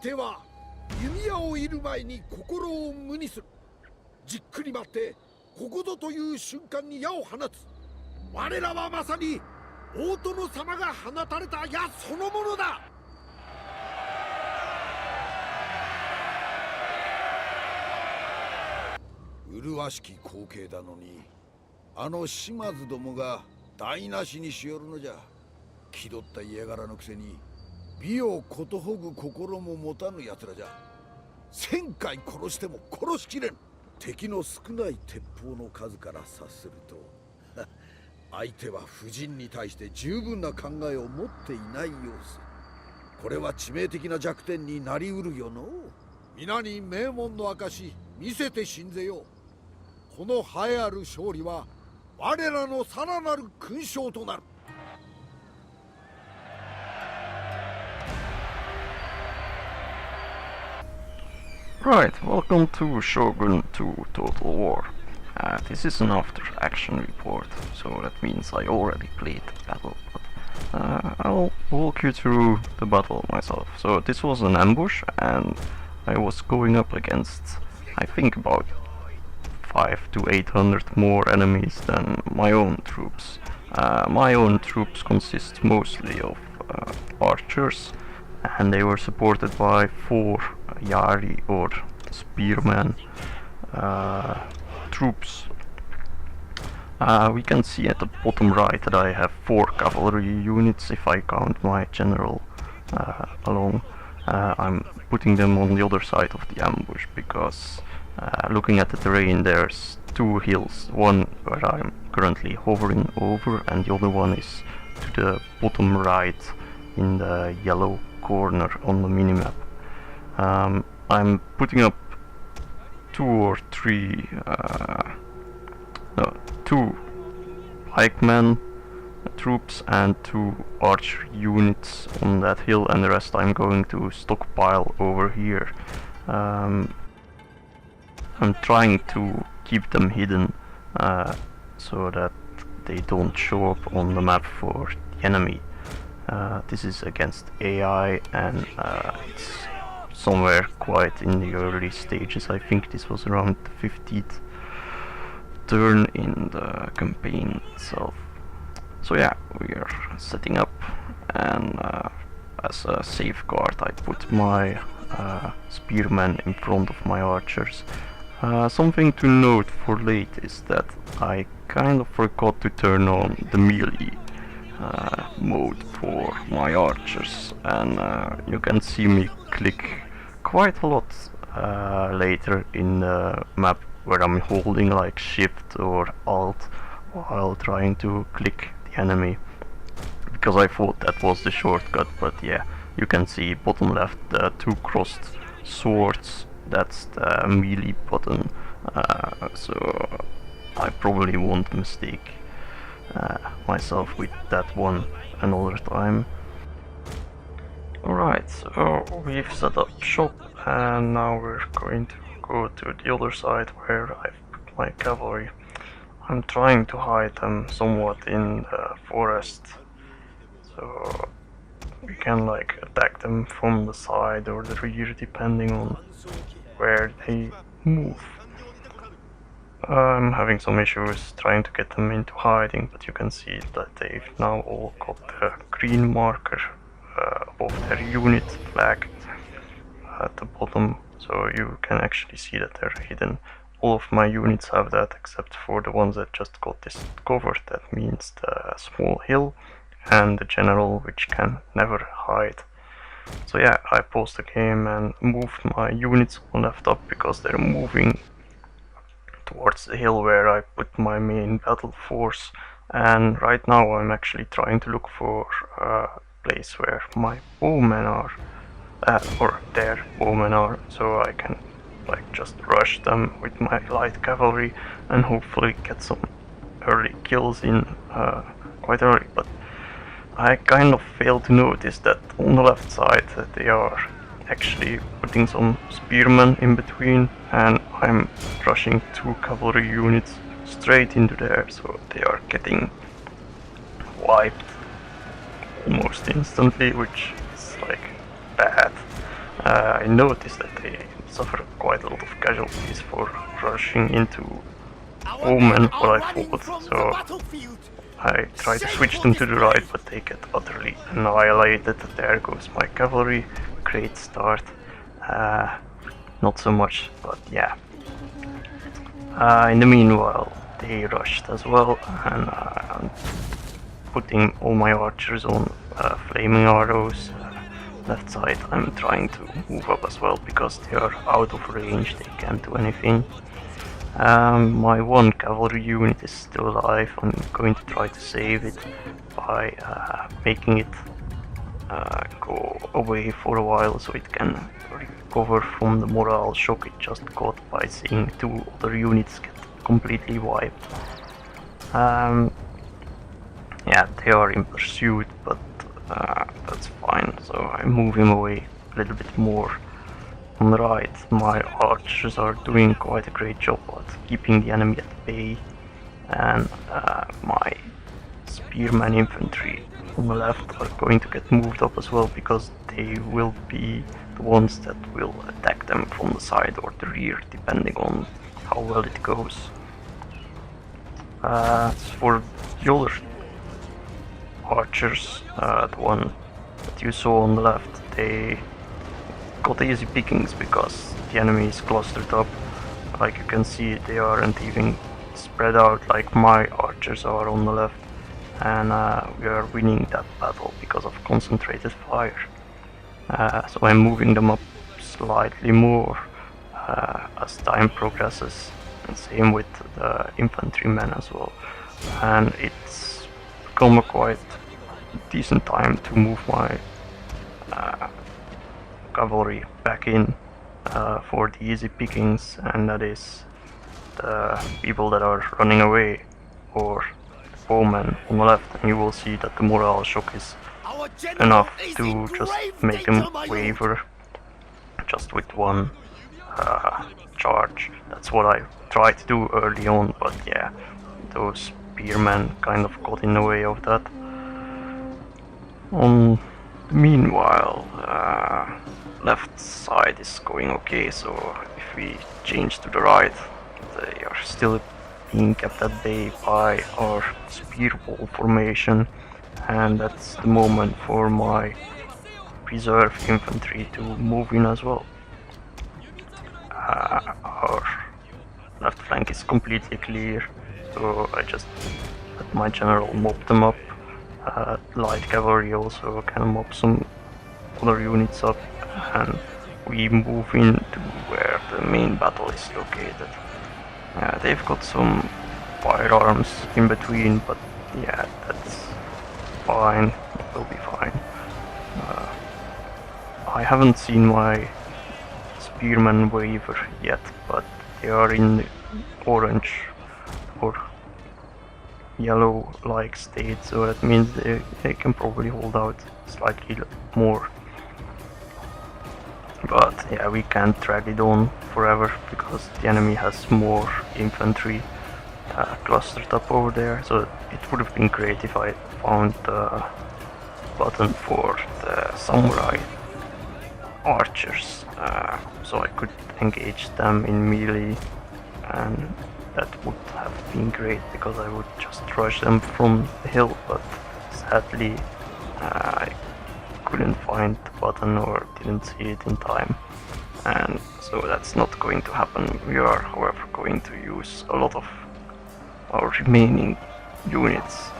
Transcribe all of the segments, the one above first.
手は弓矢を射る前に心を無にする。じっくり待ってここぞという瞬間に矢を放つ。我らはまさに大殿様が放たれた矢そのものだ。麗しき光景だのに、あの島津どもが台無しにしよるのじゃ。気取った家柄のくせに美をことほぐ心も持たぬ奴らじゃ。1000回殺しても殺しきれん。敵の少ない鉄砲の数から察すると相手は夫人に対して十分な考えを持っていない様子。これは致命的な弱点になりうるよの。皆に名門の証見せてしんぜよう。この栄えある勝利は我らのさらなる勲章となる。Right, welcome to Shogun 2 Total War. This is an after action report, so that means I already played the battle, but I'll walk you through the battle myself. So this was an ambush, and I was going up against, I think, about 500 to 800 more enemies than my own troops. My own troops consist mostly of archers, and they were supported by 4 Yari or spearmen troops. We can see at the bottom right that I have 4 cavalry units if I count my general along. I'm putting them on the other side of the ambush because looking at the terrain, there's 2 hills, one where I'm currently hovering over and the other one is to the bottom right in the yellow corner on the minimap. I'm putting up 2 or 3 2 pikemen troops and 2 archer units on that hill, and the rest I'm going to stockpile over here. I'm trying to keep them hidden so that they don't show up on the map for the enemy. This is against AI, and it's somewhere quite in the early stages. I think this was around the 50th turn in the campaign itself. So yeah, we are setting up, and as a safeguard I put my spearmen in front of my archers. Something to note for late is that I kind of forgot to turn on the melee mode for my archers, and you can see me click quite a lot later in the map where I'm holding like shift or alt while trying to click the enemy, because I thought that was the shortcut. But yeah, you can see bottom left the 2 crossed swords, that's the melee button, so I probably won't mistake myself with that one another time. Alright, so we've set up shop, and now we're going to go to the other side where I've put my cavalry. I'm trying to hide them somewhat in the forest, so we can like attack them from the side or the rear depending on where they move. I'm having some issues trying to get them into hiding, but you can see that they've now all got the green marker above their unit flag at the bottom, so you can actually see that they're hidden. All of my units have that except for the ones that just got discovered. That means the small hill and the general, which can never hide. So yeah, I paused the game and moved my units on left up because they're moving towards the hill where I put my main battle force, and right now I'm actually trying to look for a place where my bowmen are, or their bowmen are, so I can like just rush them with my light cavalry and hopefully get some early kills in quite early. But I kind of failed to notice that on the left side that they are actually putting some spearmen in between, and I'm rushing 2 cavalry units straight into there, so they are getting wiped almost instantly, which is like bad. I noticed that they suffer quite a lot of casualties for rushing into Omen, what I thought, so I try to switch them to the right, but they get utterly annihilated. There goes my cavalry, great start. Not so much, but yeah. In the meanwhile, they rushed as well, and I'm putting all my archers on flaming arrows. Left side, I'm trying to move up as well because they are out of range, they can't do anything. My one cavalry unit is still alive. I'm going to try to save it by making it go away for a while so it can recover from the morale shock it just got by seeing two other units get completely wiped. Yeah, they are in pursuit, but that's fine, so I move him away a little bit more. On the right, my archers are doing quite a great job at keeping the enemy at bay, and my spearman infantry on the left are going to get moved up as well, because they will be the ones that will attack them from the side or the rear, depending on how well it goes. As for the other archers, the one that you saw on the left, they got easy pickings because the enemy is clustered up. Like you can see, they aren't even spread out like my archers are on the left, and we are winning that battle because of concentrated fire. So I'm moving them up slightly more as time progresses, and same with the infantrymen as well. And it's become a quite decent time to move my cavalry back in for the easy pickings, and that is the people that are running away, or the bowmen on the left, and you will see that the morale shock is enough to just make them waver just with one charge. That's what I tried to do early on, but yeah, those spearmen kind of got in the way of that. Meanwhile, left side is going okay, so if we change to the right, they are still being kept at bay by our spear wall formation, and that's the moment for my reserve infantry to move in as well. Our left flank is completely clear, so I just let my general mop them up. Light cavalry also can mop some other units up, and we move into where the main battle is located. They've got some firearms in between, but yeah, that's fine, it will be fine. I haven't seen my spearmen waver yet, but they are in the orange or yellow-like state, so that means they can probably hold out slightly more. But yeah, we can't drag it on forever because the enemy has more infantry clustered up over there, so it would have been great if I found the button for the samurai archers, so I could engage them in melee, and that would have been great because I would just rush them from the hill, but sadly I couldn't find the button or didn't see it in time, and so that's not going to happen. We are, however, going to use a lot of our remaining units,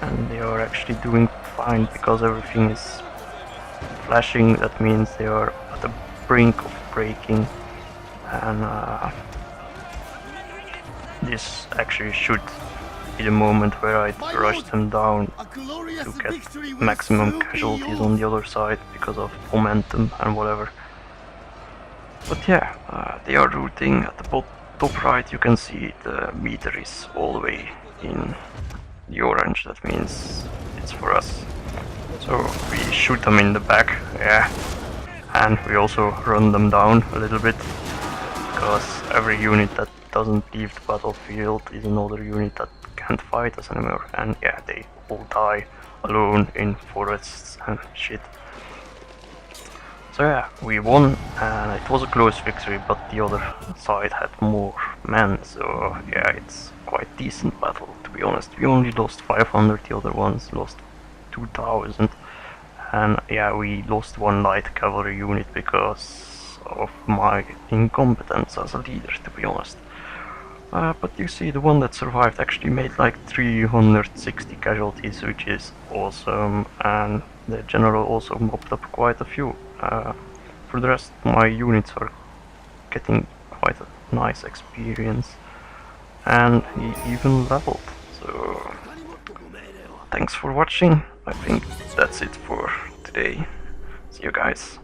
and they are actually doing fine because everything is flashing. That means they are at the brink of breaking, and this actually should be the moment where I rush them down to get maximum casualties on the other side because of momentum and whatever. But yeah, they are routing. At the top right you can see the meter is all the way in the orange. That means it's for us. So we shoot them in the back, yeah, and we also run them down a little bit, because every unit that doesn't leave the battlefield is another unit that can't fight us anymore, and yeah, they all die alone in forests and shit. So yeah, we won, and it was a close victory, but the other side had more men, so yeah, it's quite decent battle, to be honest. We only lost 500, the other ones lost 2000, and yeah, we lost one light cavalry unit because of my incompetence as a leader, to be honest. But you see, the one that survived actually made like 360 casualties, which is awesome, and the general also mopped up quite a few. For the rest, my units are getting quite a nice experience, and he even leveled. So thanks for watching. I think that's it for today. See you guys.